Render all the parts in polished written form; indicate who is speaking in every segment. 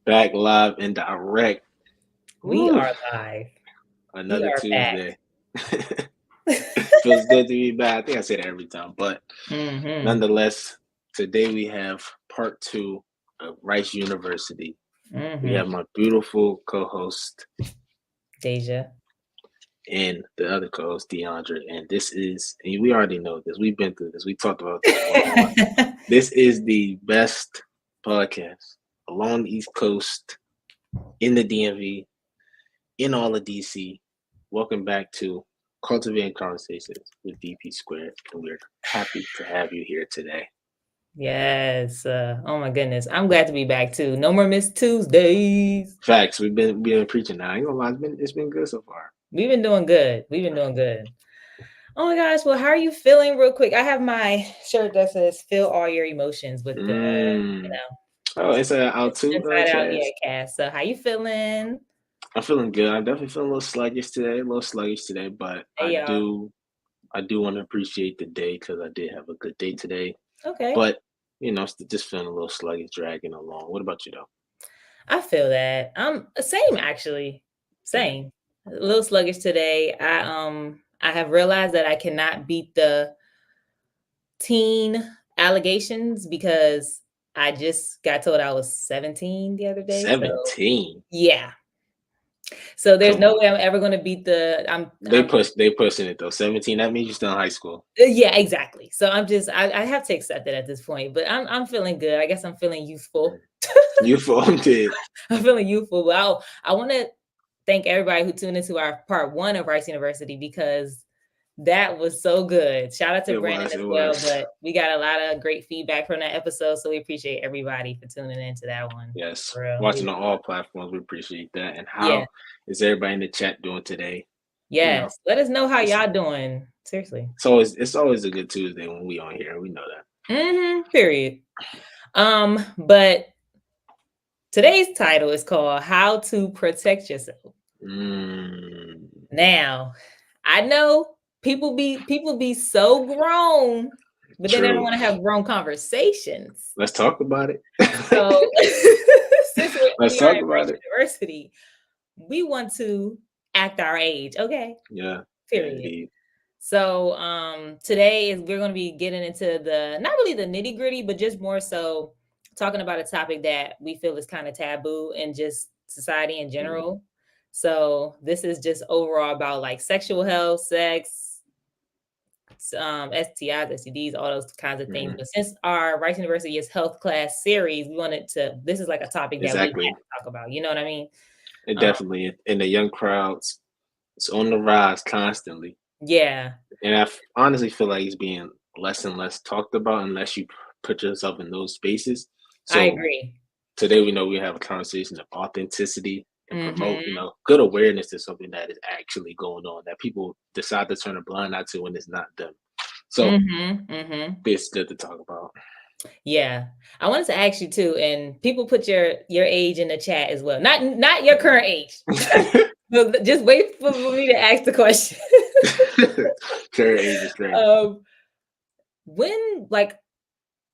Speaker 1: Back live and direct.
Speaker 2: We
Speaker 1: Woo.
Speaker 2: are live. We
Speaker 1: Another
Speaker 2: are back.
Speaker 1: Tuesday. Feels good to be back. I think I say that every time, but
Speaker 2: Mm-hmm.
Speaker 1: nonetheless, today we have part two of Rice University. We
Speaker 2: Mm-hmm.
Speaker 1: have my beautiful co-host
Speaker 2: Deja.
Speaker 1: and the other co-host DeAndre, and and we already know this. We've been through this. We talked about this one-on-one. This is the best podcast along the East Coast, in the DMV, in all of DC. Welcome back to Cultivating Conversations with DP Squared, and we're happy to have you here today.
Speaker 2: Yes. Oh my goodness. I'm glad to be back too. No more Miss Tuesdays.
Speaker 1: Facts, we've been preaching now. I ain't gonna lie, it's been good so far.
Speaker 2: We've been doing good. We've been doing good. Oh my gosh. Well, how are you feeling real quick? I have my shirt that says feel all your emotions with the
Speaker 1: Mm. Oh, it's a out
Speaker 2: it's
Speaker 1: too,
Speaker 2: inside out, yeah,
Speaker 1: Chaz.
Speaker 2: cast. So how you feeling?
Speaker 1: I'm feeling good. I'm definitely feeling a little sluggish today, but
Speaker 2: Hey y'all.
Speaker 1: I do want to appreciate the day because I did have a good day today.
Speaker 2: Okay.
Speaker 1: But just feeling a little sluggish, dragging along. What about you though?
Speaker 2: I feel that. Same actually.
Speaker 1: Mm.
Speaker 2: Same. A little sluggish today. I have realized that I cannot beat the teen allegations because I just got told I was 17 the other day. So
Speaker 1: 17.
Speaker 2: yeah. So there's
Speaker 1: Come
Speaker 2: no
Speaker 1: on.
Speaker 2: way I'm ever gonna beat the
Speaker 1: They
Speaker 2: I'm
Speaker 1: push they pushing it though. 17, that means you're still in high school.
Speaker 2: yeah, exactly. So I have to accept it at this point, but I'm feeling good. I guess I'm feeling
Speaker 1: Mm.
Speaker 2: youthful.
Speaker 1: You formed it.
Speaker 2: I'm feeling youthful. But I want to thank everybody who tuned into our part one of Rice University because that was so good. Shout out to
Speaker 1: It
Speaker 2: Brandon
Speaker 1: was,
Speaker 2: as
Speaker 1: it
Speaker 2: well.
Speaker 1: was.
Speaker 2: But we got a lot of great feedback from that episode. So we appreciate everybody for tuning into that one.
Speaker 1: Yes.
Speaker 2: For real.
Speaker 1: Watching on all platforms, we appreciate that. And
Speaker 2: Yeah.
Speaker 1: how is everybody in the chat doing today? You know,
Speaker 2: Yes. Let us know how
Speaker 1: it's
Speaker 2: y'all doing. Seriously.
Speaker 1: it's always a good Tuesday when we on here. We know that.
Speaker 2: Period. But today's title is called How to Protect Yourself.
Speaker 1: Mm,
Speaker 2: Now, I know people be so grown, but then they don't
Speaker 1: true.
Speaker 2: want to have grown conversations.
Speaker 1: Let's talk about it.
Speaker 2: So since
Speaker 1: Let's
Speaker 2: we are
Speaker 1: talk
Speaker 2: at
Speaker 1: about
Speaker 2: Rice
Speaker 1: it.
Speaker 2: University, we want to act our age. Okay.
Speaker 1: Yeah. Yeah,
Speaker 2: Period.
Speaker 1: indeed.
Speaker 2: So today is we're going to be getting into the not really the nitty gritty, but just more so talking about a topic that we feel is kind of taboo in just society in
Speaker 1: Mm,
Speaker 2: general. So this is just overall about like sexual health, sex, STIs, STDs, all those kinds of things.
Speaker 1: mm,
Speaker 2: But since our Rice University is health class series, we wanted to. This is like a topic that we have
Speaker 1: exactly.
Speaker 2: to talk about. You know what I mean?
Speaker 1: It
Speaker 2: Um,
Speaker 1: definitely in the young crowds, it's on the rise constantly.
Speaker 2: yeah,
Speaker 1: And honestly feel like it's being less and less talked about unless you put yourself in those spaces.
Speaker 2: I
Speaker 1: So
Speaker 2: agree.
Speaker 1: today we know we have a conversation of authenticity and promote,
Speaker 2: Hmm.
Speaker 1: good awareness to something that is actually going on that people decide to turn a blind eye to when it's not them. So
Speaker 2: Hmm.
Speaker 1: it's good to talk about.
Speaker 2: Yeah. I wanted to ask you too, and people put your age in the chat as well. Not your current age. But just wait for me to ask the question.
Speaker 1: Fair age is strange.
Speaker 2: um, when like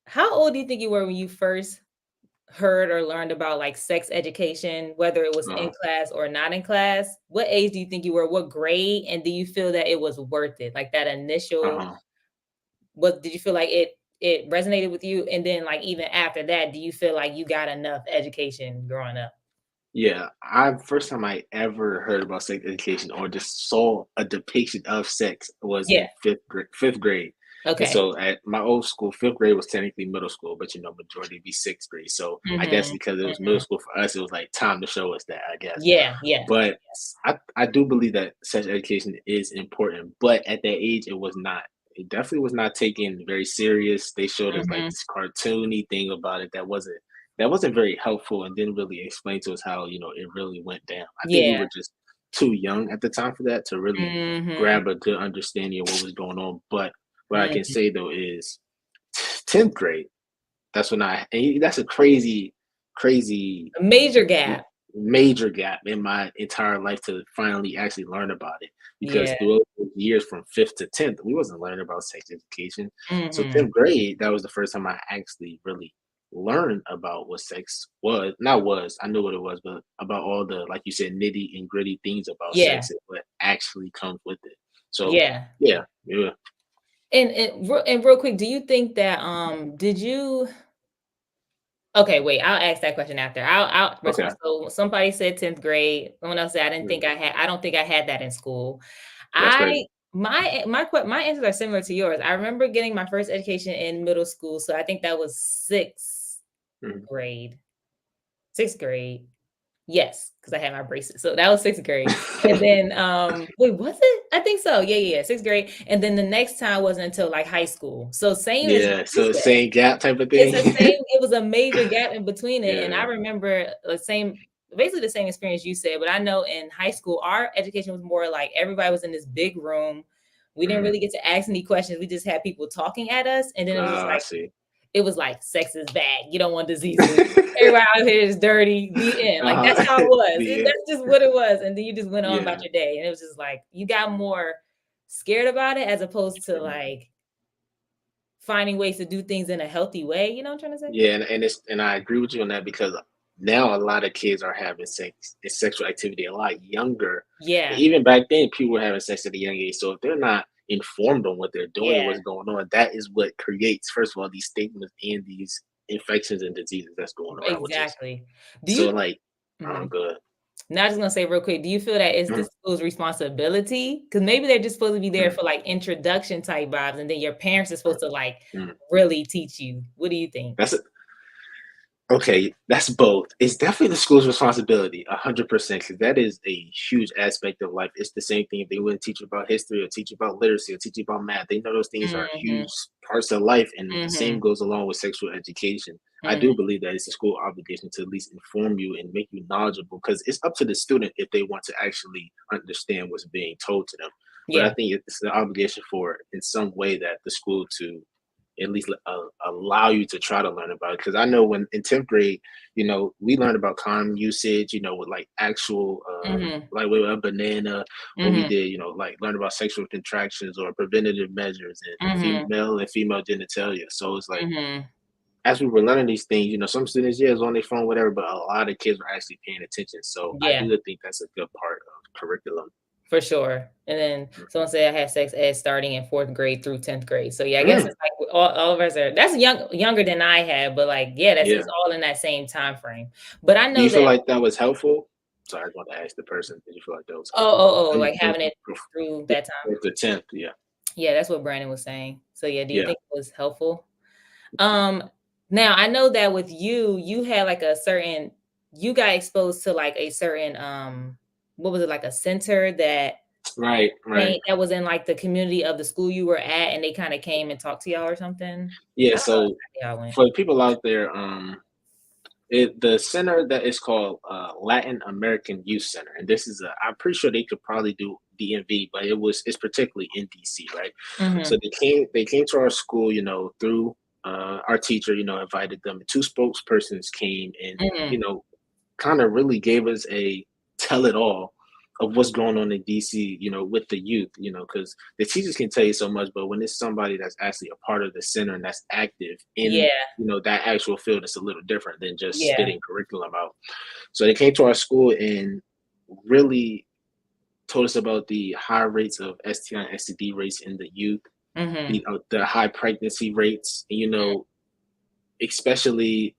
Speaker 2: how old do you think you were when you first heard or learned about like sex education, whether it was in
Speaker 1: Uh-huh.
Speaker 2: class or not in class? What age do you think you were? What grade? And do you feel that it was worth it? Like that initial
Speaker 1: Uh-huh.
Speaker 2: what did you feel like it resonated with you? And then like even after that, do you feel like you got enough education growing up?
Speaker 1: Yeah, I first time I ever heard about sex education or just saw a depiction of sex was
Speaker 2: Yeah.
Speaker 1: in fifth grade. And
Speaker 2: Okay.
Speaker 1: so at my old school, fifth grade was technically middle school, but majority be sixth grade. So I guess
Speaker 2: Mhm.
Speaker 1: because it was middle
Speaker 2: Mhm.
Speaker 1: school for us, it was like time to show us that, I guess.
Speaker 2: Yeah, yeah.
Speaker 1: But I do believe that sex education is important, but at that age, it was not. It definitely was not taken very serious. They showed us like
Speaker 2: Mhm.
Speaker 1: this cartoony thing about it that wasn't very helpful and didn't really explain to us how it really went down. I think we
Speaker 2: Yeah.
Speaker 1: were just too young at the time for that to really
Speaker 2: Mhm.
Speaker 1: grab a good understanding of what was going on. But what I can
Speaker 2: Mhm.
Speaker 1: say though is 10th grade. That's a crazy, crazy
Speaker 2: A major gap.
Speaker 1: major gap in my entire life to finally actually learn about it because
Speaker 2: Yeah.
Speaker 1: through those years from 5th to 10th we wasn't learning about sex education. So
Speaker 2: Mhm.
Speaker 1: 10th grade, that was the first time I actually really learn about what sex was, not was, I knew what it was, but about all the, like you said, nitty and gritty things about
Speaker 2: Yeah,
Speaker 1: sex and what actually comes with it. So
Speaker 2: yeah.
Speaker 1: yeah, yeah.
Speaker 2: And real quick, do you think that did you okay, wait, I'll ask that question after. I'll
Speaker 1: Okay.
Speaker 2: respond. So somebody said 10th grade. Someone else said
Speaker 1: Mm,
Speaker 2: I don't think I had that in school.
Speaker 1: that's crazy.
Speaker 2: I my answers are similar to yours. I remember getting my first education in middle school. So I think that was
Speaker 1: Mhm.
Speaker 2: grade. Sixth grade. Yes, because I had my braces. So that was 6th grade. And then, wait, was it? I think so. Yeah, yeah, yeah, 6th grade. And then the next time wasn't until like high school. So same as
Speaker 1: Yeah,
Speaker 2: you
Speaker 1: so
Speaker 2: said.
Speaker 1: same gap type of
Speaker 2: It's
Speaker 1: thing.
Speaker 2: the same it was a major gap in between it, and I
Speaker 1: Yeah.
Speaker 2: remember the same basically the same experience you said, but I know in high school, our education was more like everybody was in this big room. We didn't
Speaker 1: Mhm.
Speaker 2: really get to ask any questions. We just had people talking at us, and then
Speaker 1: I see.
Speaker 2: it was like sex is bad. You don't want diseases. Everybody out here is dirty. The end. Like that's
Speaker 1: Uh-huh.
Speaker 2: how it was.
Speaker 1: Yeah,
Speaker 2: That's just what it was. And then you just went on about
Speaker 1: yeah.
Speaker 2: your day. And it was just like you got more scared about it as opposed to
Speaker 1: Mhm.
Speaker 2: like finding ways to do things in a healthy way. You know what I'm trying to say?
Speaker 1: Yeah, and I agree with you on that because now a lot of kids are having sex and sexual activity a lot younger. And
Speaker 2: Yeah.
Speaker 1: even back then, people were having sex at a young age. So if they're not informed on what they're doing and
Speaker 2: Yeah.
Speaker 1: what's going on, that is what creates, first of all, these stigmas and these infections and diseases that's going around, which is
Speaker 2: Exactly. Do
Speaker 1: so
Speaker 2: you
Speaker 1: like,
Speaker 2: mhm.
Speaker 1: good.
Speaker 2: Now, I just gonna say real quick, do you feel that it's the
Speaker 1: Mhm,
Speaker 2: school's responsibility? Because maybe they're just supposed to be there
Speaker 1: mhm,
Speaker 2: for like introduction type vibes, and then your parents are supposed to like
Speaker 1: mhm.
Speaker 2: really teach you. What do you think?
Speaker 1: That's Okay, that's both. It's definitely the school's responsibility, 100%, because that is a huge aspect of life. It's the same thing if they wouldn't teach you about history or teach you about literacy or teach you about math. They know those things are
Speaker 2: Mhm,
Speaker 1: huge parts of life, and the same
Speaker 2: mhm,
Speaker 1: goes along with sexual education. I
Speaker 2: mhm.
Speaker 1: do believe that it's a school obligation to at least inform you and make you knowledgeable, because it's up to the student if they want to actually understand what's being told to them. But I
Speaker 2: Yeah.
Speaker 1: think it's the obligation for, in some way, that the school to at least allow you to try to learn about it. Because I know when in 10th grade, we learned about condom usage, with like actual,
Speaker 2: Mhm,
Speaker 1: like with a banana, or we
Speaker 2: mhm,
Speaker 1: did, like learn about sexual contractions or preventative measures and
Speaker 2: mhm,
Speaker 1: female and female genitalia. So it's like,
Speaker 2: mhm.
Speaker 1: as we were learning these things, some students, yeah, is on their phone, whatever, but a lot of kids were actually paying attention. So I
Speaker 2: Yeah.
Speaker 1: do think that's a good part of curriculum.
Speaker 2: For sure. And then someone said I had sex ed starting in 4th grade through 10th grade. So yeah, I guess
Speaker 1: Mm,
Speaker 2: it's like all of us are that's younger than I had, but like, yeah, that's
Speaker 1: yeah.
Speaker 2: it's all in that same time frame. But I
Speaker 1: Do
Speaker 2: know
Speaker 1: you feel
Speaker 2: that
Speaker 1: like that was helpful? Sorry, I want to ask the person. Did you feel like that was
Speaker 2: oh,
Speaker 1: helpful?
Speaker 2: oh, oh,
Speaker 1: From
Speaker 2: like having it through
Speaker 1: yeah,
Speaker 2: that time.
Speaker 1: the 10th, yeah,
Speaker 2: Yeah, that's what Brandon was saying. So yeah, do you
Speaker 1: yeah.
Speaker 2: think it was helpful? Um, Now I know that with you, you had like a certain you got exposed to like a certain what was it like a center
Speaker 1: Right, right.
Speaker 2: that was in like the community of the school you were at and they kind of came and talked to y'all or something?
Speaker 1: Yeah,
Speaker 2: I don't know
Speaker 1: so
Speaker 2: exactly how it went.
Speaker 1: for the people out there, the center that is called Latin American Youth Center, and this is I'm pretty sure they could probably do DMV, but it's particularly in DC, right? So
Speaker 2: Mhm,
Speaker 1: they came to our school, through our teacher, invited them. Two spokespersons came and you
Speaker 2: mhm,
Speaker 1: know kind of really gave us a tell it all of what's going on in DC, with the youth, because the teachers can tell you so much, but when it's somebody that's actually a part of the center and that's active in,
Speaker 2: yeah,
Speaker 1: that actual field, it's a little different than just
Speaker 2: yeah,
Speaker 1: spitting curriculum out. So they came to our school and really told us about the high rates of STI and STD rates in the youth,
Speaker 2: mhm,
Speaker 1: the high pregnancy rates, especially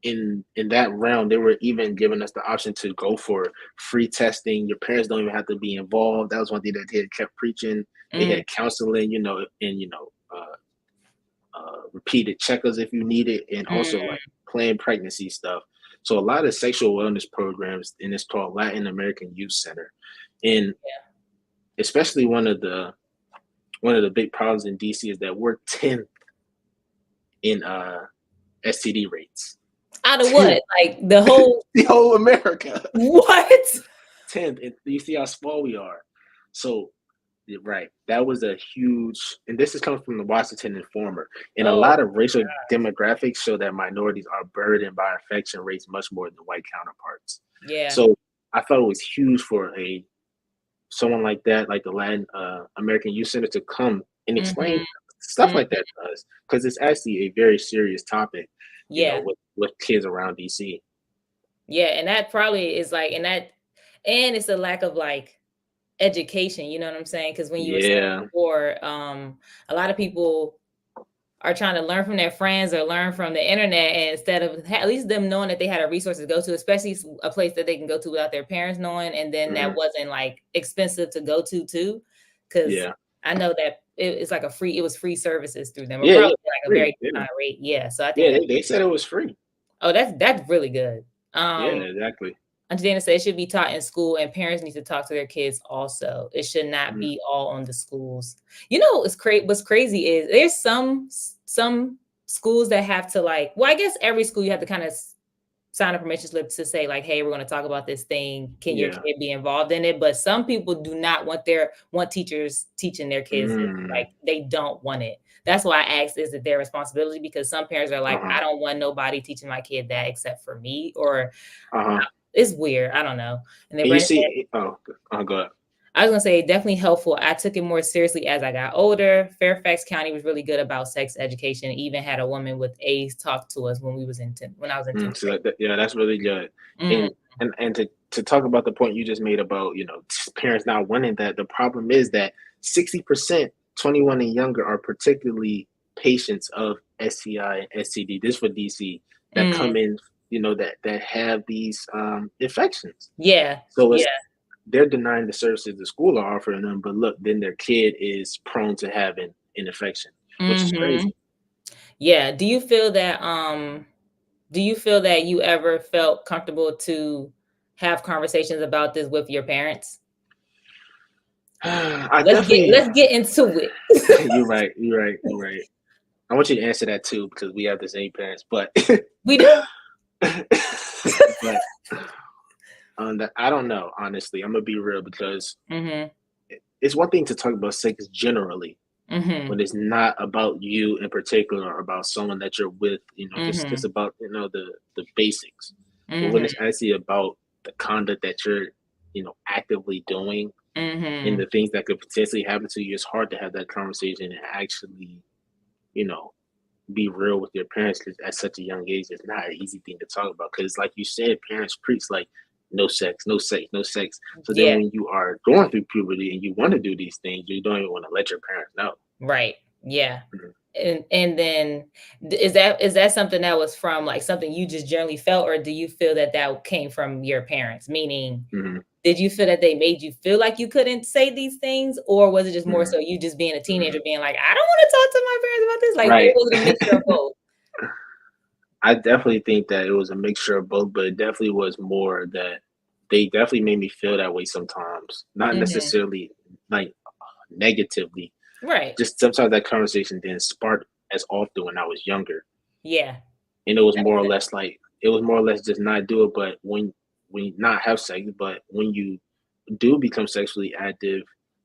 Speaker 1: in that realm, they were even giving us the option to go for free testing. Your parents don't even have to be involved. That was one thing that they had kept preaching. They
Speaker 2: mm,
Speaker 1: had counseling, and repeated checkers if you need it, and also
Speaker 2: mm,
Speaker 1: like planned pregnancy stuff. So a lot of sexual wellness programs, and it's called Latin American Youth Center, and especially one of the big problems in DC is that we're 10th in STD rates.
Speaker 2: out of what?
Speaker 1: 10th,
Speaker 2: Like the whole
Speaker 1: the whole America.
Speaker 2: what?
Speaker 1: 10th. And you see how small we are. So, right, that was a huge, and this is coming from the Washington Informer. And a
Speaker 2: Oh,
Speaker 1: lot of racial demographics show that minorities are burdened by infection rates much more than white counterparts.
Speaker 2: yeah,
Speaker 1: So, I thought it was huge for a someone like that, like the Latin American Youth Center, to come and explain
Speaker 2: mhm,
Speaker 1: stuff
Speaker 2: mhm,
Speaker 1: like that to us, because it's actually a very serious topic.
Speaker 2: Yeah.
Speaker 1: with kids around DC.
Speaker 2: Yeah, and that probably is like and it's a lack of, like, education, you know what I'm saying? Because when you were saying
Speaker 1: Yeah,
Speaker 2: before, a lot of people are trying to learn from their friends or learn from the internet, and instead of at least them knowing that they had a resource to go to, especially a place that they can go to without their parents knowing, and then that
Speaker 1: mhm,
Speaker 2: wasn't, like, expensive to go to too, because
Speaker 1: yeah,
Speaker 2: I know that it's like it was free services through them, or
Speaker 1: yeah,
Speaker 2: probably
Speaker 1: yeah,
Speaker 2: like a
Speaker 1: free,
Speaker 2: very
Speaker 1: yeah,
Speaker 2: discounted rate. Yeah, so I think
Speaker 1: yeah.
Speaker 2: that
Speaker 1: They said it was free.
Speaker 2: that's really good.
Speaker 1: Yeah,
Speaker 2: Um,
Speaker 1: exactly.
Speaker 2: Auntie Dana said it should be taught in school, and parents need to talk to their kids also. It should not
Speaker 1: Mhm.
Speaker 2: be all on the schools. You know, what's crazy is there's some schools that have to, like, well, I guess every school you have to kind of sign a permission slip to say, like, hey, we're going to talk about this thing. Can your
Speaker 1: Yeah.
Speaker 2: kid be involved in it? But some people do not want teachers teaching their kids this.
Speaker 1: Mm.
Speaker 2: Like, they don't want it. That's why I asked, is it their responsibility? Because some parents are like,
Speaker 1: Uh-huh.
Speaker 2: I don't want nobody teaching my kid that except for me, or
Speaker 1: Uh-huh.
Speaker 2: it's weird. I don't know. And then
Speaker 1: And you
Speaker 2: Brandon said,
Speaker 1: see, go ahead.
Speaker 2: I was gonna say definitely helpful. I took it more seriously as I got older. Fairfax County was really good about sex education. Even had a woman with AIDS talk to us when I was in 10th
Speaker 1: So yeah, that's really good.
Speaker 2: grade.
Speaker 1: And and to talk about the point you just made about, parents not wanting that, the problem is that 60% 21 and younger are particularly patients of STI and STD. This for DC that
Speaker 2: Mm,
Speaker 1: come in, that have these infections.
Speaker 2: yeah,
Speaker 1: So
Speaker 2: yeah.
Speaker 1: they're denying the services the school are offering them, but look, then their kid is prone to having an infection, which is
Speaker 2: Mhm.
Speaker 1: crazy.
Speaker 2: Yeah. Do you feel that you ever felt comfortable to have conversations about this with your parents?
Speaker 1: I
Speaker 2: Let's get
Speaker 1: definitely,
Speaker 2: let's get into it.
Speaker 1: you're right, you're right, you're right. I want you to answer that too because we have the same parents, but
Speaker 2: We do?
Speaker 1: but I don't know. Honestly, I'm gonna be real because
Speaker 2: Mhm.
Speaker 1: it's one thing to talk about sex generally
Speaker 2: Mhm.
Speaker 1: when it's not about you in particular or about someone that you're with. Just
Speaker 2: Mhm.
Speaker 1: about the basics. But when
Speaker 2: Mhm.
Speaker 1: it's actually about the conduct that you're actively doing and
Speaker 2: Mhm.
Speaker 1: the things that could potentially happen to you, it's hard to have that conversation and actually you know be real with your parents because at such a young age, it's not an easy thing to talk about. Because, like you said, parents preach like no sex, no sex, no sex. So then,
Speaker 2: Yeah.
Speaker 1: when you are going through puberty and you want to do these things, you don't even want to let your parents know.
Speaker 2: Right. Yeah.
Speaker 1: Mhm.
Speaker 2: And then is that something that was from, like, something you just generally felt, or do you feel that that came from your parents? Meaning,
Speaker 1: Mhm.
Speaker 2: did you feel that they made you feel like you couldn't say these things, or was it just more
Speaker 1: Mhm.
Speaker 2: so you just being a
Speaker 1: Mhm.
Speaker 2: teenager being like, I don't want to talk to my parents about this? Like, or
Speaker 1: Right.
Speaker 2: was it a mixture of both?
Speaker 1: I definitely think that it was a mixture of both, but it definitely was more that they definitely made me feel that way sometimes. Not
Speaker 2: Mhm.
Speaker 1: necessarily like negatively.
Speaker 2: Right.
Speaker 1: Just sometimes that conversation didn't spark as often when I was younger.
Speaker 2: Yeah.
Speaker 1: And it was
Speaker 2: That's
Speaker 1: more or
Speaker 2: good.
Speaker 1: less like it was more or less just not do it. But when you not have sex, but when you do become sexually active,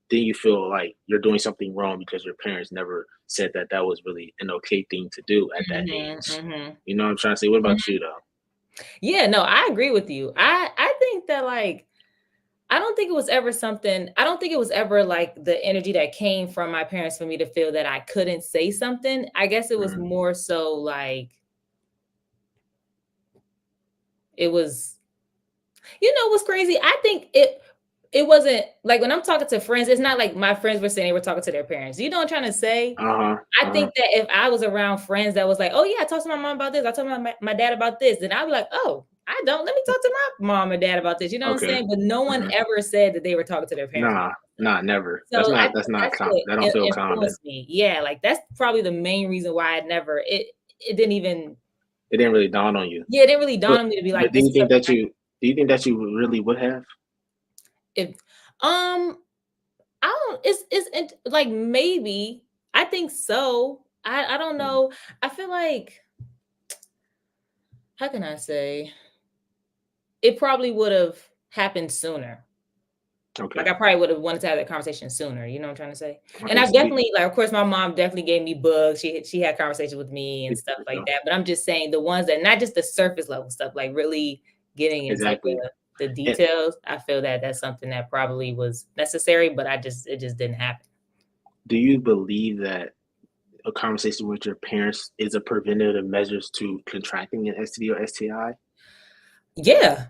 Speaker 1: then you feel like you're doing something wrong because your parents never said that that was really an okay thing to do at that
Speaker 2: Mhm.
Speaker 1: age.
Speaker 2: Mhm.
Speaker 1: You know what I'm trying to say? What about
Speaker 2: Mhm.
Speaker 1: you though?
Speaker 2: Yeah, no, I agree with you. I think that, like, I don't think it was ever, like, the energy that came from my parents for me to feel that I couldn't say something. I guess it was
Speaker 1: Mhm.
Speaker 2: more so, like, it was what's crazy? I think it wasn't like, when I'm talking to friends, it's not like my friends were saying they were talking to their parents. You know what I'm trying to say?
Speaker 1: Uh huh.
Speaker 2: I
Speaker 1: Uh huh.
Speaker 2: think that if I was around friends that was like, "Oh, yeah, I talked to my mom about this. I told my dad about this," then I'd be like, "Oh, I don't. Let me talk to my mom and dad about this." You know what I'm
Speaker 1: Okay.
Speaker 2: saying? But no one
Speaker 1: Hmm.
Speaker 2: ever said that they were talking to their parents about
Speaker 1: Nah.
Speaker 2: this stuff.
Speaker 1: Nah. Never.
Speaker 2: So I
Speaker 1: That's
Speaker 2: think
Speaker 1: not
Speaker 2: that's
Speaker 1: common.
Speaker 2: what
Speaker 1: That don't feel common.
Speaker 2: influenced me. Yeah, like, that's probably the main reason why it didn't even
Speaker 1: It didn't really dawn on you.
Speaker 2: yeah, it didn't really dawn
Speaker 1: But
Speaker 2: on me to be
Speaker 1: but
Speaker 2: like, "This is something I
Speaker 1: do you think that you really would have?
Speaker 2: if" I don't like, maybe. I think so. I don't
Speaker 1: Mhm.
Speaker 2: know. I feel like, how can I say? It probably would've happened sooner. Like,
Speaker 1: Okay.
Speaker 2: I probably would've wanted to have that conversation sooner, you know what I'm trying to say? And
Speaker 1: Okay.
Speaker 2: I've
Speaker 1: So we
Speaker 2: definitely, like, of course, my mom definitely gave me books. She had conversations with me and stuff like that, but I'm just saying the ones that not just the surface level stuff, like, really getting into
Speaker 1: exactly.
Speaker 2: the
Speaker 1: And
Speaker 2: details. I feel that that's something that probably was necessary, but it just didn't happen.
Speaker 1: do you believe that? a conversation with your parents is a preventative measures to contracting an STD or STI?
Speaker 2: Yeah,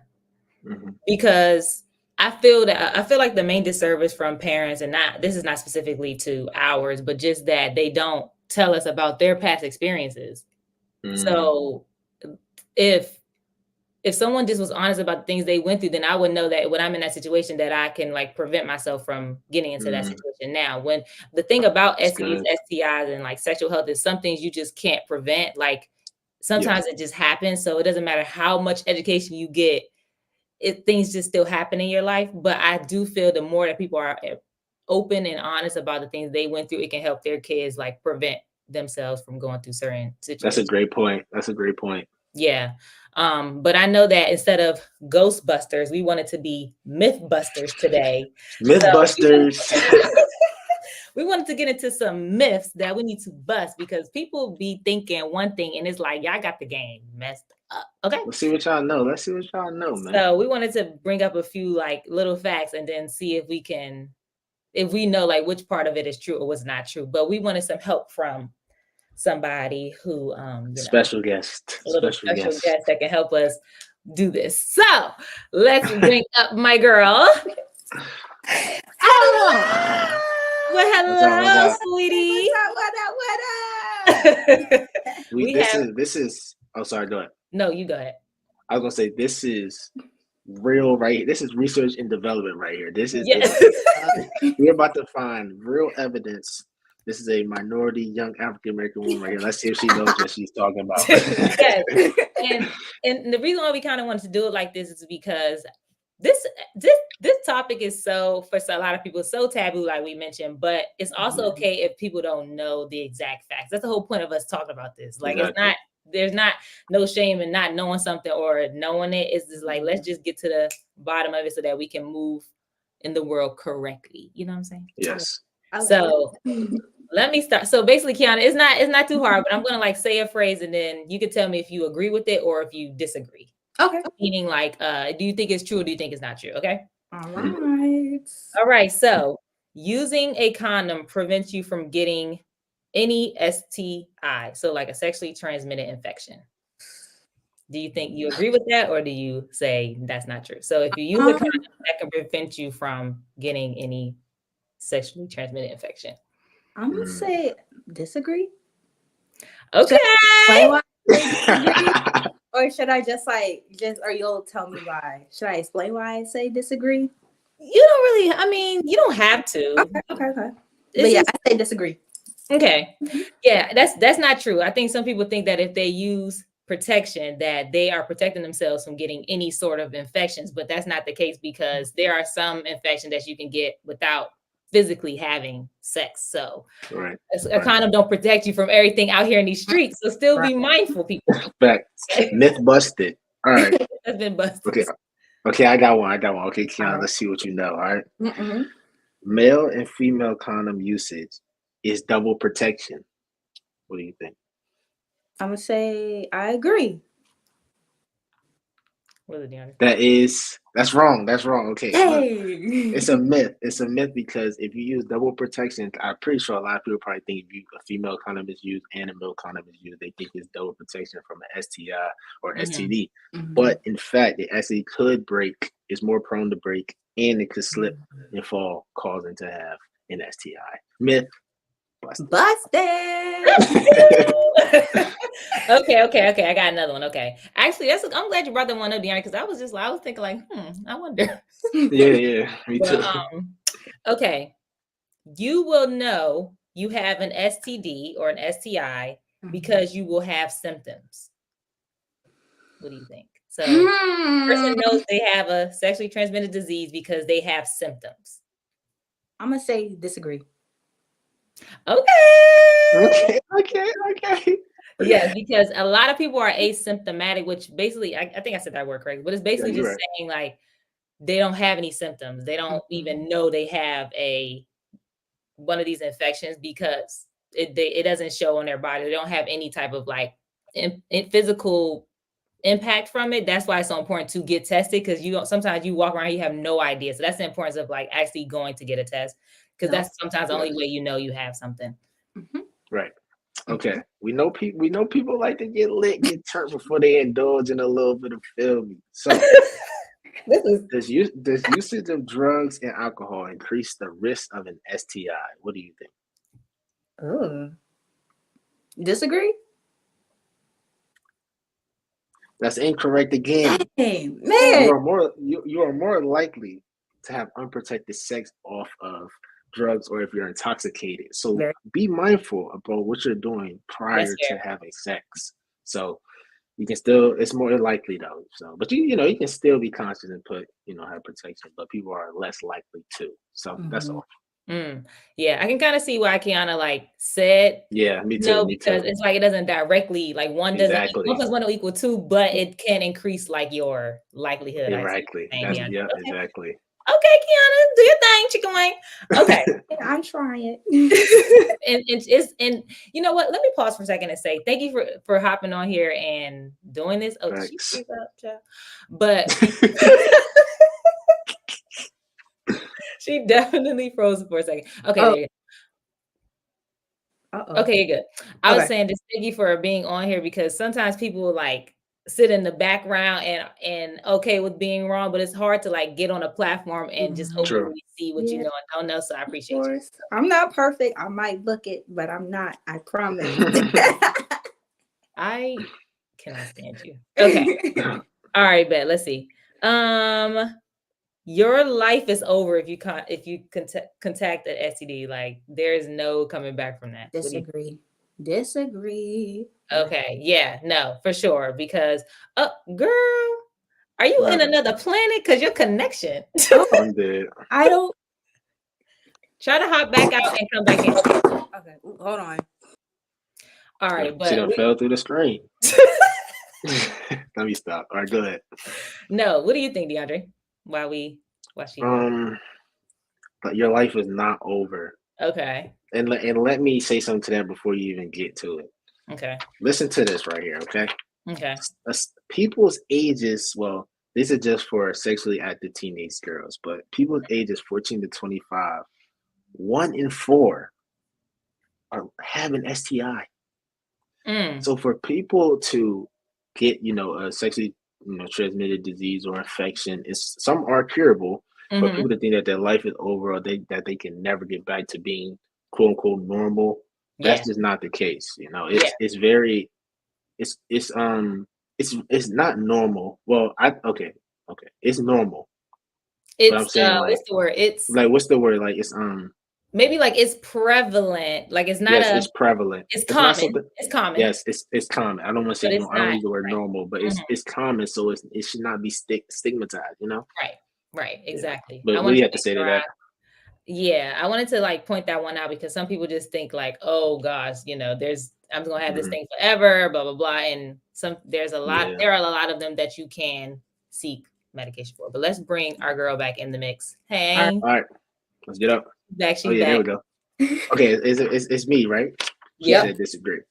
Speaker 1: Mm-hmm.
Speaker 2: because I feel like the main disservice from parents, and not this is not specifically to ours, but just that they don't tell us about their past experiences. So if someone just was honest about the things they went through, then I would know that when I'm in that situation that I can like prevent myself from getting into that situation. Now, when the thing about STDs, STIs, and like sexual health is some things you just can't prevent. Like sometimes it just happens. So it doesn't matter how much education you get, things just still happen in your life. But I do feel the more that people are open and honest about the things they went through, it can help their kids like prevent themselves from going through certain situations.
Speaker 1: That's a great point. That's a great point.
Speaker 2: Yeah. But I know that instead of Ghostbusters, we wanted to be Mythbusters today.
Speaker 1: Mythbusters.
Speaker 2: So we wanted to get into some myths that we need to bust because people be thinking one thing and it's like, y'all got the game messed up. Okay.
Speaker 1: Let's see what y'all know. Let's see what y'all know, man.
Speaker 2: So we wanted to bring up a few like little facts and then see if we know like which part of it is true or what's not true. But we wanted some help from somebody who
Speaker 1: special guest
Speaker 2: that can help us do this. So let's bring up my girl. Hello. Well, hello, sweetie.
Speaker 1: What up? This is oh, sorry, go ahead.
Speaker 2: No, you go ahead.
Speaker 1: I was gonna say this is real right here. This is research and development right here. This is we're about to find real evidence. This is a minority young African American woman right here. Let's see if she knows what she's talking about.
Speaker 2: Yes. And the reason why we kind of wanted to do it like this is because this topic is for a lot of people so taboo, like we mentioned, but it's also okay if people don't know the exact facts. That's the whole point of us talking about this. Like there's not no shame in not knowing something or knowing it. It's just like, let's just get to the bottom of it so that we can move in the world correctly. You know what I'm saying?
Speaker 1: Yes.
Speaker 2: So let me start. So basically, Kiana, it's not too hard, but I'm gonna like say a phrase and then you can tell me if you agree with it or if you disagree.
Speaker 3: Okay.
Speaker 2: Meaning like, do you think it's true or do you think it's not true? Okay.
Speaker 3: All right.
Speaker 2: All right. So using a condom prevents you from getting any STI. So like a sexually transmitted infection. Do you think you agree with that or do you say that's not true? So if you use a condom, that can prevent you from getting any sexually transmitted infection.
Speaker 3: I'm gonna say disagree.
Speaker 2: Okay.
Speaker 3: Or should I or you'll tell me why? Should I explain why I say disagree?
Speaker 2: You don't really, I mean, you don't have to.
Speaker 3: Okay. But yeah, I say disagree.
Speaker 2: Okay. Yeah, that's not true. I think some people think that if they use protection that they are protecting themselves from getting any sort of infections, but that's not the case because there are some infections that you can get without physically having sex. So a condom don't protect you from everything out here in these streets. So still be mindful, people.
Speaker 1: Facts. Myth busted. All right.
Speaker 2: That's been busted.
Speaker 1: Okay, I got one. Okay, Kiana, let's see what you know. All right. Male and female condom usage is double protection. What do you think?
Speaker 3: I'm gonna say I agree.
Speaker 2: What is it,
Speaker 1: that's wrong. That's wrong. Okay.
Speaker 3: Hey.
Speaker 1: It's a myth. It's a myth because if you use double protection, I'm pretty sure a lot of people probably think if a female condom is used and a male condom is used, they think it's double protection from an STI or STD. But in fact, it actually could break. It's more prone to break, and it could slip and fall, causing to have an STI. Myth.
Speaker 3: Busted.
Speaker 2: Okay. I got another one. Okay. Actually, I'm glad you brought that one up, Deanna, because I was thinking like, I wonder.
Speaker 1: Yeah, me too.
Speaker 2: Okay. You will know you have an STD or an STI because you will have symptoms. What do you think? So the person knows they have a sexually transmitted disease because they have symptoms.
Speaker 3: I'm gonna say disagree.
Speaker 2: Okay. Yes,
Speaker 1: Yeah,
Speaker 2: because a lot of people are asymptomatic, which basically, I think I said that word correct, but it's basically just saying like they don't have any symptoms. They don't even know they have one of these infections because it doesn't show on their body. They don't have any type of like physical impact from it. That's why it's so important to get tested because sometimes you walk around, you have no idea. So that's the importance of like actually going to get a test because that's sometimes the only way you know you have something.
Speaker 1: Right. Okay, we know people like to get lit, get turned before they indulge in a little bit of filming. So,
Speaker 3: This is
Speaker 1: does usage of drugs and alcohol increase the risk of an STI? What do you think?
Speaker 3: disagree.
Speaker 1: That's incorrect again.
Speaker 3: Hey,
Speaker 1: You
Speaker 3: man.
Speaker 1: are more likely to have unprotected sex off of drugs or if you're intoxicated. So
Speaker 3: Very-
Speaker 1: be mindful about what you're doing prior
Speaker 2: That's
Speaker 1: to
Speaker 2: fair.
Speaker 1: having sex. So you can still, it's more likely though. So, but you can still be conscious and have protection, but people are less likely to. So that's
Speaker 3: Mhm.
Speaker 1: all.
Speaker 2: Yeah, I can kind of see why Kiana like said
Speaker 1: Yeah, me too. Me
Speaker 2: because
Speaker 1: too.
Speaker 2: it's like it doesn't directly like one
Speaker 1: Exactly.
Speaker 2: plus one will equal two, but it can increase like your likelihood. I see
Speaker 1: Exactly.
Speaker 2: what you're
Speaker 1: That's
Speaker 2: saying,
Speaker 1: yeah.
Speaker 2: Deandra.
Speaker 1: Exactly.
Speaker 2: Okay, Kiana, do your thing, chicken wing. Okay.
Speaker 3: Yeah, I'm trying.
Speaker 2: and you know what? Let me pause for a second and say thank you for hopping on here and doing this. Oh, did she
Speaker 1: Thanks.
Speaker 2: freeze up, child? But she definitely froze for a second. Okay,
Speaker 3: Oh.
Speaker 2: there you go.
Speaker 3: Uh-oh.
Speaker 2: Okay, you're good. I was
Speaker 3: Okay.
Speaker 2: saying just thank you for being on here because sometimes people like sit in the background and okay with being wrong, but it's hard to like get on a platform and just
Speaker 3: Mhm.
Speaker 1: True.
Speaker 2: openly see what you
Speaker 3: Yeah.
Speaker 2: know and don't know. So I
Speaker 3: Of
Speaker 2: appreciate you.
Speaker 3: course. I'm not perfect. I might look it, but I'm not. I promise.
Speaker 2: I cannot stand you. Okay. All right, bet. Let's see. Your life is over if you contact an STD. Like there is no coming back from that. What do you-
Speaker 3: Disagree.
Speaker 2: Okay, yeah, no, for sure. Because, girl, are you in
Speaker 1: Right.
Speaker 2: another planet? Because your connection.
Speaker 1: I'm dead.
Speaker 3: I don't.
Speaker 2: Try to hop back out and come back in.
Speaker 3: Okay, hold on.
Speaker 2: All right,
Speaker 1: She
Speaker 2: but
Speaker 1: done fell through the screen. Let me stop. All right, go ahead.
Speaker 2: no. What do you think, DeAndre? Why she?
Speaker 1: But your life is not over.
Speaker 2: Okay.
Speaker 1: And let me say something to that before you even get to it.
Speaker 2: Okay.
Speaker 1: Listen to this right here, okay?
Speaker 2: Okay.
Speaker 1: People's ages, well, this is just for sexually active teenage girls, but people's ages 14 to 25, 1 in 4 are having STI. So for people to get, a sexually, transmitted disease or infection, some are curable, but people to think that their life is over or that they can never get back to being quote unquote normal, that's
Speaker 2: Yeah.
Speaker 1: just not the case.
Speaker 2: Yeah.
Speaker 1: It's very it's not normal. Well, okay. It's normal. But I'm
Speaker 2: It's
Speaker 1: saying like
Speaker 2: what's the word? It's
Speaker 1: what's the word? Like it's
Speaker 2: maybe like it's prevalent. Like it's not
Speaker 1: yes, it's prevalent.
Speaker 2: it's
Speaker 1: It's not
Speaker 2: common.
Speaker 1: something.
Speaker 2: It's common.
Speaker 1: Yes, it's common. I don't want to say
Speaker 2: But it's
Speaker 1: I don't
Speaker 2: not
Speaker 1: use the word
Speaker 2: right.
Speaker 1: normal, but it's common, so it should not be stigmatized.
Speaker 2: Right. Exactly.
Speaker 1: Yeah.
Speaker 2: I
Speaker 1: But what do
Speaker 2: wanted
Speaker 1: you
Speaker 2: to
Speaker 1: have to
Speaker 2: make
Speaker 1: say to
Speaker 2: sure
Speaker 1: that?
Speaker 2: I wanted to like point that one out because some people just think like, oh gosh, I'm gonna have this thing forever, blah blah blah. And there are a lot of them that you can seek medication for. But let's bring our girl back in the mix. Hey,
Speaker 1: All right, let's get up.
Speaker 2: she's
Speaker 1: There
Speaker 2: back.
Speaker 1: we go. Okay, it's me, right? She
Speaker 2: Yep.
Speaker 1: said disagree.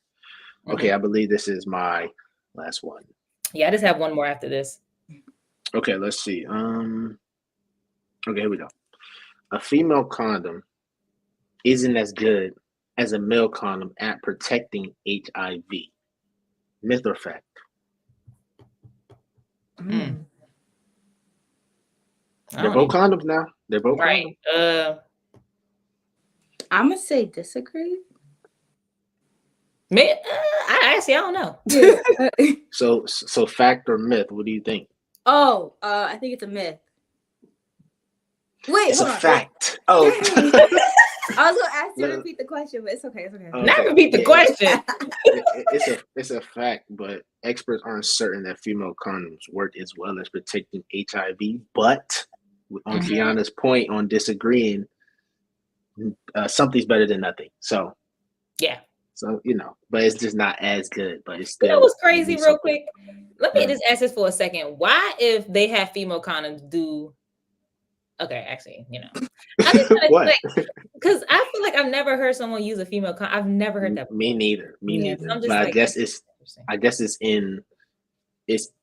Speaker 1: Okay, I believe this is my last one.
Speaker 2: Yeah, I just have one more after this.
Speaker 1: Okay, let's see. Okay, here we go. A female condom isn't as good as a male condom at protecting HIV. Myth or fact? They're both condoms now. They're both
Speaker 2: right.
Speaker 1: condoms.
Speaker 3: I'm gonna say disagree.
Speaker 2: I don't know.
Speaker 3: Yeah.
Speaker 1: So fact or myth? What do you think?
Speaker 3: Oh, I think it's a myth. Wait,
Speaker 1: It's
Speaker 3: hold
Speaker 1: a
Speaker 3: on.
Speaker 1: fact. Oh,
Speaker 3: I was gonna ask you to repeat the question, but it's okay. It's okay.
Speaker 2: Not repeat the question.
Speaker 1: It's a fact, but experts aren't certain that female condoms work as well as protecting HIV. But on Kiana's point on disagreeing, something's better than nothing. So
Speaker 2: yeah.
Speaker 1: So but it's just not as good. But it's still.
Speaker 2: You know what's crazy, real
Speaker 1: something.
Speaker 2: quick? Let me just ask this for a second. Why, if they have female condoms, do? Okay, actually, I'm just gonna
Speaker 1: what?
Speaker 2: Because I feel like I've never heard someone use a female condom. I've never heard that before.
Speaker 1: Me neither.
Speaker 2: I'm just
Speaker 1: but I guess it's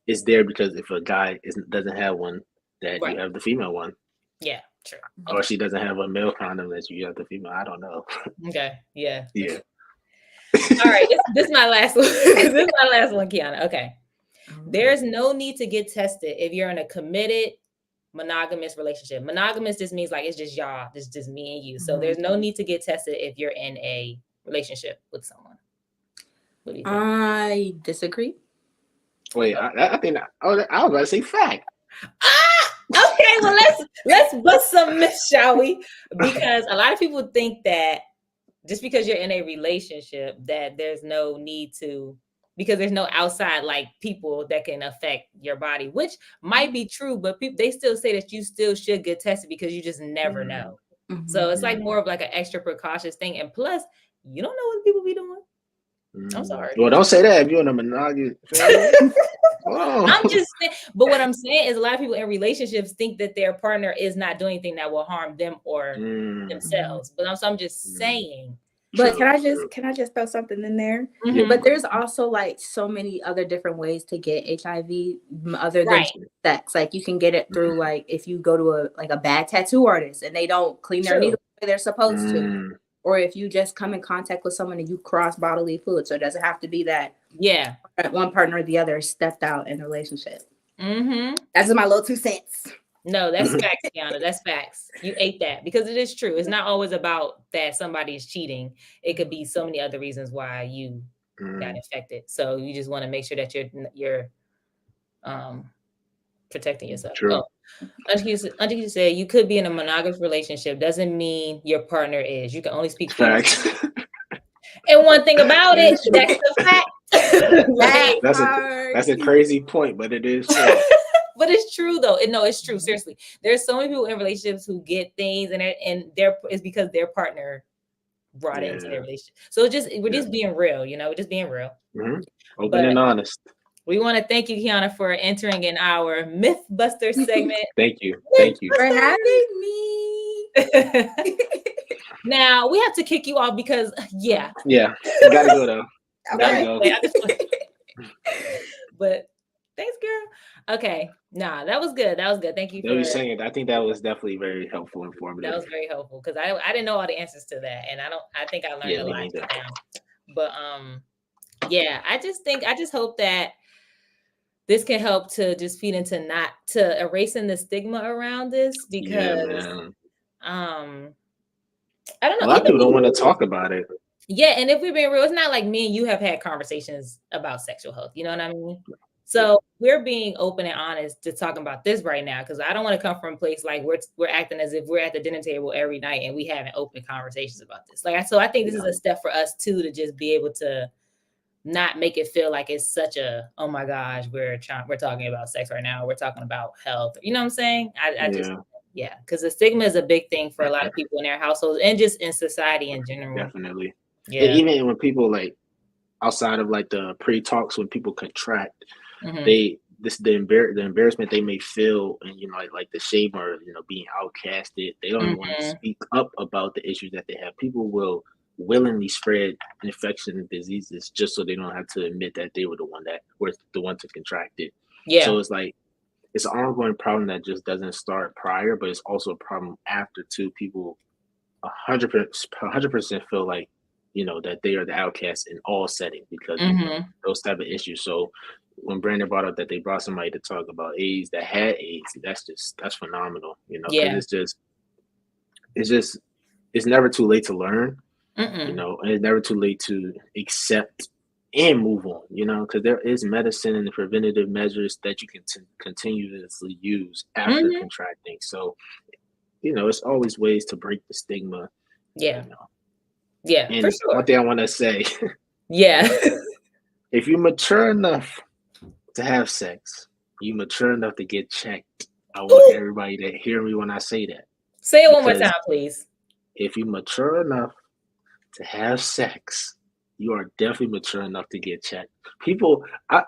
Speaker 1: it's there because if a guy doesn't have one, that you have the female one.
Speaker 2: Yeah, true.
Speaker 1: Or she doesn't have a male condom that you have the female. I don't know.
Speaker 2: Okay. Yeah.
Speaker 1: Yeah.
Speaker 2: All right, this is my last one. This is my last one, Kiana. Okay. There's no need to get tested if you're in a committed monogamous relationship. Monogamous just means like it's just y'all, it's just me and you. So there's no need to get tested if you're in a relationship with someone. What do you think?
Speaker 3: I disagree.
Speaker 1: Wait, I think I was about to say fact.
Speaker 2: Okay, well let's bust some myths, shall we? Because a lot of people think that just because you're in a relationship that there's no need to, because there's no outside like people that can affect your body, which might be true, but they still say that you still should get tested because you just never know. So it's like more of like an extra precautious thing, and plus you don't know what people be doing. I'm sorry.
Speaker 1: Well, don't say that if you're in a monogamous.
Speaker 2: I'm just saying, but what I'm saying is a lot of people in relationships think that their partner is not doing anything that will harm them or themselves. But I'm just saying.
Speaker 3: But can I just throw something in there? But there's also like so many other different ways to get HIV other than sex. Like you can get it through like if you go to a bad tattoo artist and they don't clean their needle the way they're supposed to. Or if you just come in contact with someone and you cross bodily fluid. So it doesn't have to be that one partner or the other stepped out in the relationship. That's just my little 2 cents.
Speaker 2: No, that's facts, Kiana. That's facts. You ate that because it is true. It's not always about that somebody is cheating. It could be so many other reasons why you got infected. So you just want to make sure that you're protecting yourself.
Speaker 1: True.
Speaker 2: Oh, Auntie, you said you could be in a monogamous relationship. Doesn't mean your partner is. You can only speak for
Speaker 1: facts.
Speaker 2: And one thing about it, that's the fact.
Speaker 1: That's a crazy point, but it is true.
Speaker 2: But it's true though. No, it's true. Seriously, there's so many people in relationships who get things, and it's because their partner brought it into their relationship. So we're just being real, we're just being real,
Speaker 1: open and honest.
Speaker 2: We want to thank you, Kiana, for entering in our Mythbuster segment.
Speaker 1: Thank you
Speaker 3: for having me.
Speaker 2: Now we have to kick you off because you
Speaker 1: gotta go though. Gotta go.
Speaker 2: But thanks, girl. Okay, that was good. Thank you
Speaker 1: for saying it. I think that was definitely very helpful, informative.
Speaker 2: That was very helpful because I didn't know all the answers to that, and I think I learned a lot now. But I just hope that this can help to just feed into not to erasing the stigma around this because I don't know.
Speaker 1: A lot of people don't want to talk about it.
Speaker 2: Yeah, and if we're being real, it's not like me and you have had conversations about sexual health. You know what I mean? So we're being open and honest to talking about this right now because I don't want to come from a place like we're acting as if we're at the dinner table every night and we having open conversations about this. So I think this is a step for us too to just be able to not make it feel like it's such a, oh my gosh, we're talking about sex right now. We're talking about health. You know what I'm saying? Because the stigma is a big thing for a lot of people in their households and just in society in general.
Speaker 1: Definitely.
Speaker 2: Yeah.
Speaker 1: And even when people like outside of like the pre-talks, when people contract, the embarrassment they may feel, and like the shame or being outcasted, they don't want to speak up about the issues that they have. People will willingly spread infection and diseases just so they don't have to admit that they were the one to contract it. So it's like it's an ongoing problem that just doesn't start prior, but it's also a problem after too. People 100% feel like that they are the outcast in all settings because of those type of issues. So when Brandon brought up that they brought somebody to talk about AIDS that had AIDS, that's phenomenal. It's never too late to learn. And it's never too late to accept and move on, because there is medicine and the preventative measures that you can continuously use after contracting. So, it's always ways to break the stigma.
Speaker 2: Yeah.
Speaker 1: And
Speaker 2: for sure.
Speaker 1: One thing I want to say. If you're mature enough to have sex, you mature enough to get checked. I want everybody to hear me when I say that.
Speaker 2: Say it one more time, please.
Speaker 1: If you're mature enough to have sex, you are definitely mature enough to get checked. People,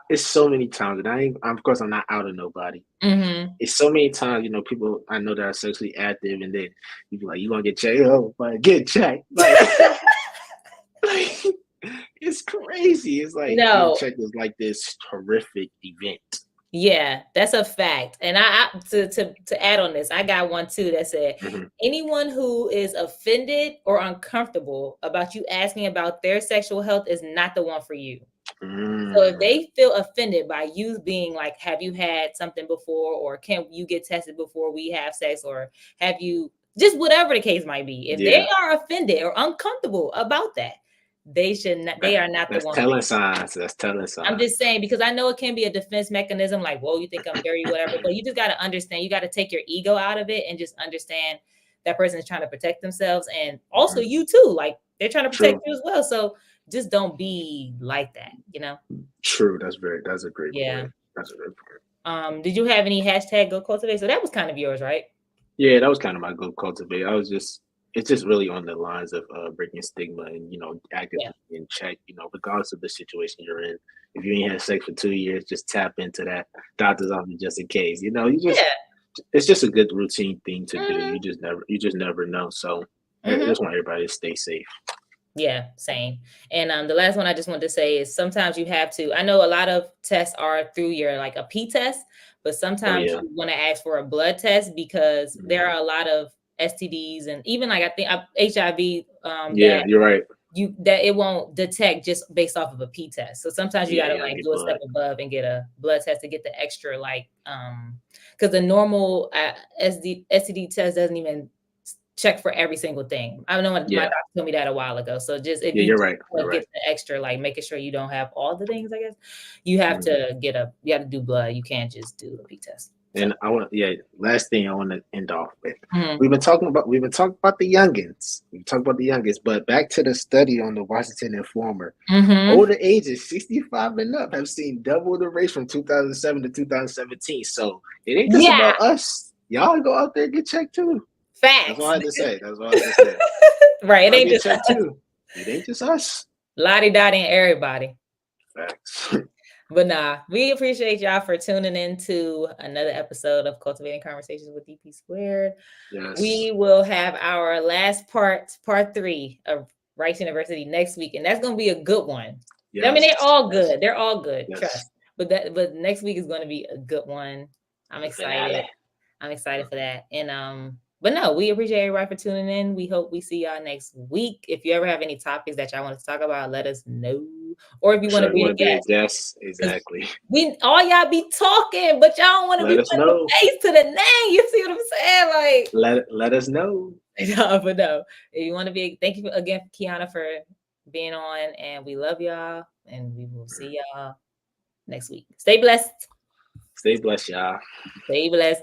Speaker 1: it's so many times, and of course, I'm not out of nobody. It's so many times, people I know that are sexually active, and then you be like, "You gonna get checked?" Oh, but get checked. It's crazy. It's like getting checked is like this horrific event.
Speaker 2: Yeah, that's a fact. And I to add on this, I got one too that said anyone who is offended or uncomfortable about you asking about their sexual health is not the one for you. So if they feel offended by you being like, have you had something before, or can you get tested before we have sex, or have you, just whatever the case might be, if they are offended or uncomfortable about that, they should not, they are not the one.
Speaker 1: That's telling signs. That's telling signs.
Speaker 2: I'm just saying, because I know it can be a defense mechanism, like, whoa, you think I'm dirty, whatever, but you just got to understand, you got to take your ego out of it and just understand that person is trying to protect themselves, and also you too, like they're trying to protect you as well. So just don't be like that, you know?
Speaker 1: True. That's a great point. That's a great point.
Speaker 2: Did you have any hashtag Go Cultivate? So that was kind of yours, right?
Speaker 1: Yeah, that was kind of my Go Cultivate. It's just really on the lines of breaking stigma and, actively in check, regardless of the situation you're in. If you ain't had sex for 2 years, just tap into that doctor's office just in case. It's just a good routine thing to do. You just never know. So I just want everybody to stay safe.
Speaker 2: Yeah, same. And the last one I just wanted to say is sometimes you have to, I know a lot of tests are through your like a P test, but sometimes you want to ask for a blood test because there are a lot of STDs and even like I think HIV that
Speaker 1: you're right.
Speaker 2: That it won't detect just based off of a P test. So sometimes you gotta like do a step above and get a blood test to get the extra like because the normal STD test doesn't even check for every single thing. I know my doctor told me that a while ago. So just if
Speaker 1: you're right.
Speaker 2: Get the extra, like making sure you don't have all the things, I guess you have to you have to do blood. You can't just do a P test. So.
Speaker 1: And last thing I want to end off with. We've been talking about the youngins. We've talked about the youngins, but back to the study on the Washington Informer. Older ages 65 and up have seen double the rates from 2007 to 2017. So it ain't just about us. Y'all go out there and get checked too.
Speaker 2: Facts.
Speaker 1: That's all I had to say.
Speaker 2: Right. It ain't just us.
Speaker 1: Too. It ain't just us.
Speaker 2: Lottie Dottie and everybody.
Speaker 1: Facts.
Speaker 2: But nah, we appreciate y'all for tuning in to another episode of Cultivating Conversations with DP Squared.
Speaker 1: Yes.
Speaker 2: We will have our last part 3 of R.I.C.E. University next week, and that's going to be a good one. Yes. I mean, they're all good. They're all good. Yes. Trust. But next week is going to be a good one. I'm excited. I'm excited for that. And but no, we appreciate everybody for tuning in. We hope we see y'all next week. If you ever have any topics that y'all want to talk about, let us know. Or if you want to be a guest.
Speaker 1: Exactly.
Speaker 2: All y'all be talking, but y'all don't want to be putting a face to the name. You see what I'm saying? Like,
Speaker 1: let us know.
Speaker 2: But no, if you want to be, thank you again, Kiana, for being on, and we love y'all, and we will see y'all next week. Stay blessed.
Speaker 1: Stay blessed, y'all.
Speaker 2: Stay blessed.